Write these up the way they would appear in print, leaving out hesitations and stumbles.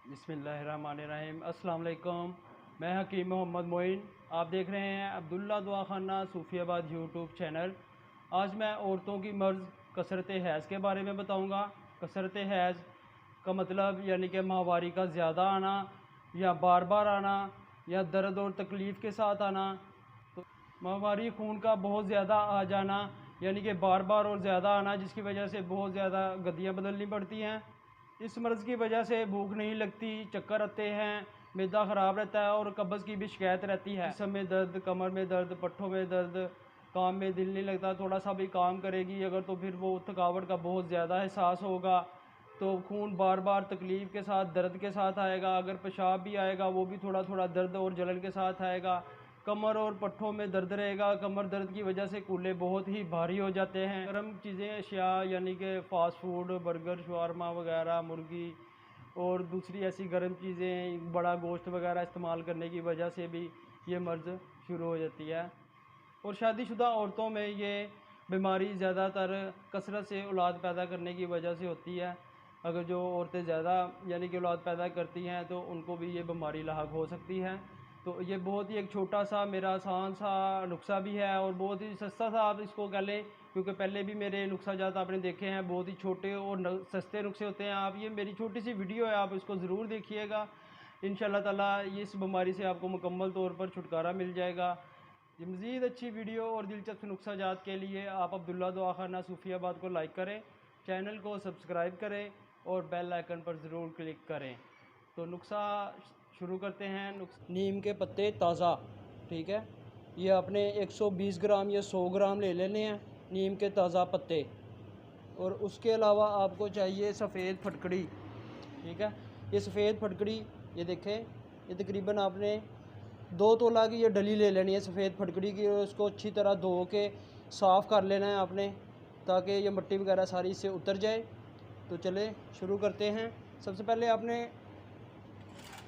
बिस्मिल्लाहिर्रहमानिर्रहीम। अस्सलाम वालेकुम। मैं हकीम मोहम्मद मोइन। आप देख रहे हैं अब्दुल्ला दवाखाना सूफियाबाद यूट्यूब चैनल। आज मैं औरतों की मर्ज़ कसरत हैज़ के बारे में बताऊंगा। कसरत हैज़ का मतलब यानी कि माहवारी का ज़्यादा आना या बार बार आना या दर्द और तकलीफ़ के साथ आना। तो माहवारी खून का बहुत ज़्यादा आ जाना यानी कि बार बार और ज़्यादा आना, जिसकी वजह से बहुत ज़्यादा गद्दियाँ बदलनी पड़ती हैं। इस मर्ज़ की वजह से भूख नहीं लगती, चक्कर आते हैं, मैदा ख़राब रहता है और कब्ज़ की भी शिकायत रहती है। जिस्म में दर्द, कमर में दर्द, पट्ठों में दर्द, काम में दिल नहीं लगता। थोड़ा सा भी काम करेगी अगर तो फिर वो थकावट का बहुत ज़्यादा एहसास होगा। तो खून बार बार तकलीफ़ के साथ, दर्द के साथ आएगा। अगर पेशाब भी आएगा वो भी थोड़ा थोड़ा दर्द और जलन के साथ आएगा। कमर और पट्ठों में दर्द रहेगा। कमर दर्द की वजह से कूल्हे बहुत ही भारी हो जाते हैं। गर्म चीज़ें, अशिया यानी कि फ़ास्ट फूड, बर्गर, शवारमा वगैरह, मुर्गी और दूसरी ऐसी गर्म चीज़ें, बड़ा गोश्त वगैरह इस्तेमाल करने की वजह से भी ये मर्ज़ शुरू हो जाती है। और शादीशुदा औरतों में ये बीमारी ज़्यादातर कसरत से औलाद पैदा करने की वजह से होती है। अगर जो औरतें ज़्यादा यानी कि औलाद पैदा करती हैं तो उनको भी ये बीमारी लाहक हो सकती है। तो ये बहुत ही एक छोटा सा मेरा आसान सा नुस्खा भी है और बहुत ही सस्ता सा आप इसको कह लें, क्योंकि पहले भी मेरे नुस्खा जात आपने देखे हैं, बहुत ही छोटे और सस्ते नुस्खे होते हैं। आप ये मेरी छोटी सी वीडियो है, आप इसको ज़रूर देखिएगा। इंशाल्लाह ताला इस बीमारी से आपको मुकम्मल तौर पर छुटकारा मिल जाएगा। ये मज़ीद अच्छी वीडियो और दिलचस्प नुस्खा जात के लिए आप अब्दुल्ला दवाखाना सूफियाबाद को लाइक करें, चैनल को सब्सक्राइब करें और बेल आइकन पर ज़रूर क्लिक करें। तो नुस्खा शुरू करते हैं। नीम के पत्ते ताज़ा, ठीक है, ये आपने 120 ग्राम या 100 ग्राम ले लेने हैं नीम के ताज़ा पत्ते। और उसके अलावा आपको चाहिए सफ़ेद फटकड़ी, ठीक है। ये सफ़ेद फटकड़ी, ये देखें, ये तकरीबन आपने 2 तोला की ये डली ले लेनी है सफ़ेद फटकड़ी की। और उसको अच्छी तरह धो के साफ़ कर लेना है आपने, ताकि ये मिट्टी वगैरह सारी इससे उतर जाए। तो चले शुरू करते हैं। सबसे पहले आपने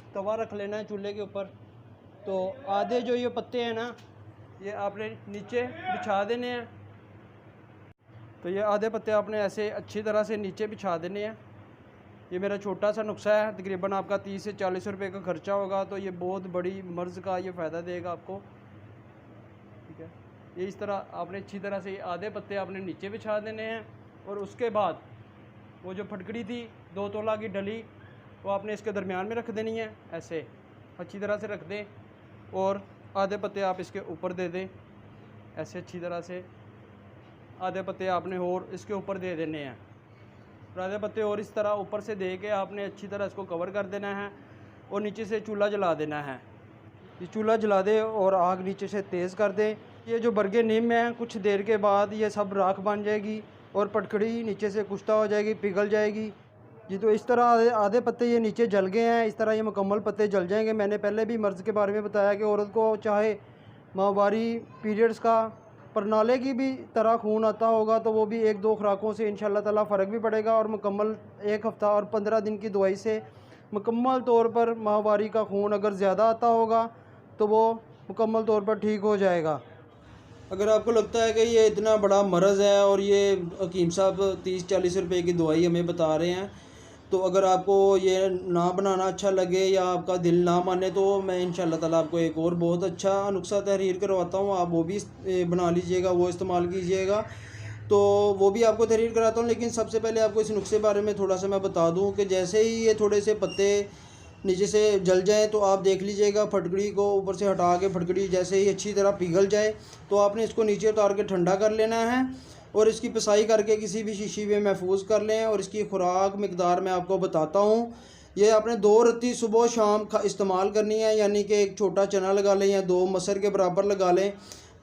तवा रख लेना है चूल्हे के ऊपर। तो आधे जो ये पत्ते हैं ना, ये आपने नीचे बिछा देने हैं। तो ये आधे पत्ते आपने ऐसे अच्छी तरह से नीचे बिछा देने हैं। ये मेरा छोटा सा नुस्खा है, तकरीबन आपका 30 से 40 रुपए का खर्चा होगा। तो ये बहुत बड़ी मर्ज़ का ये फ़ायदा देगा आपको, ठीक है। ये इस तरह आपने अच्छी तरह से आधे पत्ते आपने नीचे बिछा देने हैं। और उसके बाद वो जो फटकड़ी थी 2 तोला की डली, वो आपने इसके दरमियान में रख देनी है, ऐसे अच्छी तरह से रख दें। और आधे पत्ते आप इसके ऊपर दे दें, ऐसे अच्छी तरह से आधे पत्ते आपने और इसके ऊपर दे देने हैं। और आधे पत्ते और इस तरह ऊपर से दे के आपने अच्छी तरह इसको कवर कर देना है। और नीचे से चूल्हा जला देना है। ये चूल्हा जला दे और आग नीचे से तेज़ कर दें। ये जो बरगे नीम में हैं, कुछ देर के बाद ये सब राख बन जाएगी और फटकड़ी नीचे से कुश्ता हो जाएगी, पिघल जाएगी जी। तो इस तरह आधे पत्ते ये नीचे जल गए हैं, इस तरह ये मुकम्मल पत्ते जल जाएंगे। मैंने पहले भी मर्ज़ के बारे में बताया कि औरत को चाहे माहवारी पीरियड्स का, परनाले की भी तरह खून आता होगा तो वो भी 1-2 खुराकों से इंशाल्लाह ताला फ़र्क भी पड़ेगा। और मुकम्मल 1 हफ़्ता और 15 दिन की दवाई से मुकम्मल तौर पर माहवारी का खून अगर ज़्यादा आता होगा तो वो मुकम्मल तौर पर ठीक हो जाएगा। अगर आपको लगता है कि ये इतना बड़ा मर्ज़ है और ये हकीम साहब 30-40 रुपए की दवाई हमें बता रहे हैं, तो अगर आपको ये ना बनाना अच्छा लगे या आपका दिल ना माने, तो मैं इंशाल्लाह ताला आपको एक और बहुत अच्छा नुस्खा तहरीर करवाता हूँ। आप वो भी बना लीजिएगा, वो इस्तेमाल कीजिएगा। तो वो भी आपको तहरीर कराता हूँ। लेकिन सबसे पहले आपको इस नुस्खे बारे में थोड़ा सा मैं बता दूँ कि जैसे ही ये थोड़े से पत्ते नीचे से जल जाए तो आप देख लीजिएगा, फटकड़ी को ऊपर से हटा के फटकड़ी जैसे ही अच्छी तरह पिघल जाए तो आपने इसको नीचे उतार के ठंडा कर लेना है। और इसकी पिसाई करके किसी भी शीशी में महफूज कर लें। और इसकी खुराक मिकदार मैं आपको बताता हूँ। ये आपने 2 रत्ती सुबह शाम इस्तेमाल करनी है, यानी कि एक छोटा चना लगा लें या 2 मसर के बराबर लगा लें।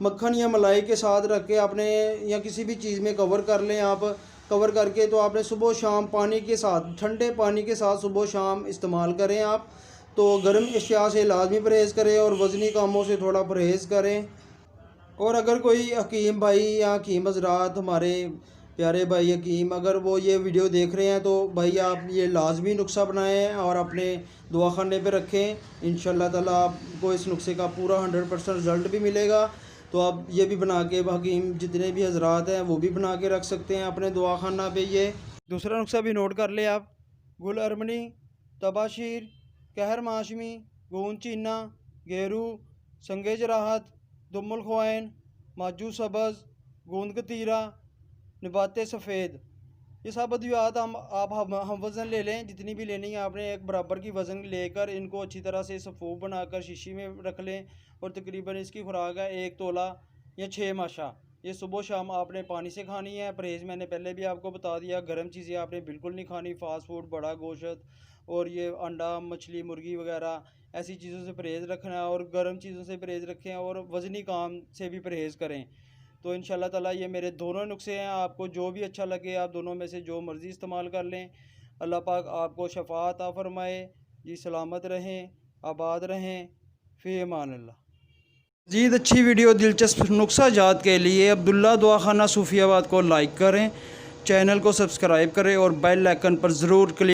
मक्खन या मलाई के साथ रख के आपने या किसी भी चीज़ में कवर कर लें। आप कवर करके तो आपने सुबह शाम पानी के साथ, ठंडे पानी के साथ सुबह शाम इस्तेमाल करें आप। तो गर्म अशिया से लाजमी परहेज़ करें और वज़नी कामों से थोड़ा परहेज़ करें। और अगर कोई हकीम भाई या हकीम हज़रात, हमारे प्यारे भाई हकीम, अगर वो ये वीडियो देख रहे हैं तो भाई आप ये लाजमी नुस्खा बनाएं और अपने दवाखाने पे रखें। इंशाल्लाह ताला आपको इस नुस्खे का पूरा 100% रिज़ल्ट भी मिलेगा। तो आप ये भी बना के, हकीम जितने भी हज़रात हैं वो भी बना के रख सकते हैं अपने दवाखाना पे। ये दूसरा नुस्खा भी नोट कर ले आप। गुल अरमनी तबाशीर, कहर माशमी, गूंद चीना, गेरू, संगे जराहत, दुम्मुल ख्वाइन, माजू सब्ज़, गूंद कतीरा, नबात सफ़ेद। ये सब अद्वियात हम वज़न ले लें, जितनी भी लेनी है आपने एक बराबर की वज़न लेकर इनको अच्छी तरह से सफ़ूफ बनाकर शीशी में रख लें। और तकरीबन इसकी खुराक है 1 तोला या 6 माशा। ये सुबह शाम आपने पानी से खानी है। परहेज़ मैंने पहले भी आपको बता दिया, गर्म चीज़ें आपने बिल्कुल नहीं खानी, फ़ास्ट फूड, बड़ा गोश्त और ये अंडा, मछली, मुर्गी वगैरह ऐसी चीज़ों से परहेज़ रखना है। और गर्म चीज़ों से परहेज़ रखें और वज़नी काम से भी परहेज़ करें। तो इंशाल्लाह ताला ये मेरे दोनों नुस्खे हैं, आपको जो भी अच्छा लगे आप दोनों में से जो मर्ज़ी इस्तेमाल कर लें। अल्लाह पाक आपको शफ़ा अता फ़रमाए। जी सलामत रहें, आबाद रहें, फ़ी अमान अल्लाह। मज़ीद अच्छी वीडियो, दिलचस्प नुस्खा जात के लिए अब्दुल्ला दवाखाना सूफियाबाद को लाइक करें, चैनल को सब्सक्राइब करें और बेल आइकन पर ज़रूर क्लिक